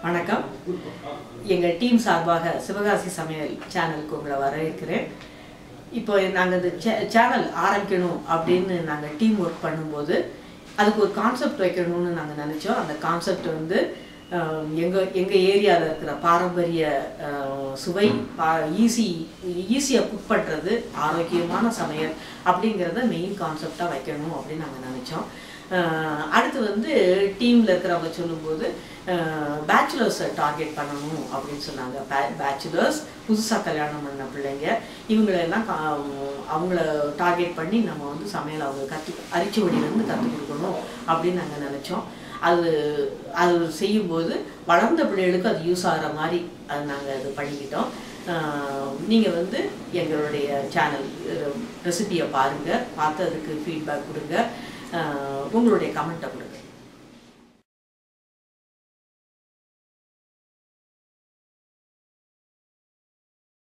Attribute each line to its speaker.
Speaker 1: வணக்கம். எங்கள் டீம் சார்பாக சிவகாசி சமையல் சேனலுக்கு உங்களை வரவேற்கிறேன். இப்போ நாங்கள் இந்த சேனல் ஆரம்பிக்கணும் அப்படின்னு நாங்கள் டீம் ஒர்க் பண்ணும்போது அதுக்கு ஒரு கான்செப்ட் வைக்கணும்னு நாங்கள் நினச்சோம். அந்த கான்செப்ட் வந்து எங்கள் ஏரியாவில் இருக்கிற பாரம்பரிய சுவை, ஈஸியாக குக் பண்ணுறது, ஆரோக்கியமான சமையல் அப்படிங்கிறத மெயின் கான்செப்டாக வைக்கணும் அப்படின்னு நாங்கள் நினச்சோம். அடுத்து வந்து டீமில் இருக்கிறவங்க சொல்லும்போது பேச்சுலர்ஸை டார்கெட் பண்ணணும் அப்படின்னு சொன்னாங்க. பேச்சுலர்ஸ், புதுசாக கல்யாணம் பண்ண பிள்ளைங்க, இவங்களெல்லாம் அவங்கள டார்கெட் பண்ணி நம்ம வந்து சமையல் அவங்க அரிச்சுவடியிலேருந்து கற்றுக் கொடுக்கணும் அப்படின்னு நாங்கள் நினச்சோம். அது செய்யும்போது வளர்ந்த பிள்ளைகளுக்கு அது யூஸ் ஆகிற மாதிரி அது நாங்கள் அது பண்ணிக்கிட்டோம். நீங்கள் வந்து எங்களுடைய சேனல் ரெசிபியை பாருங்கள், பார்த்து அதுக்கு ஃபீட்பேக் கொடுங்க, உங்களுடைய கமெண்ட்டை கொடுங்க.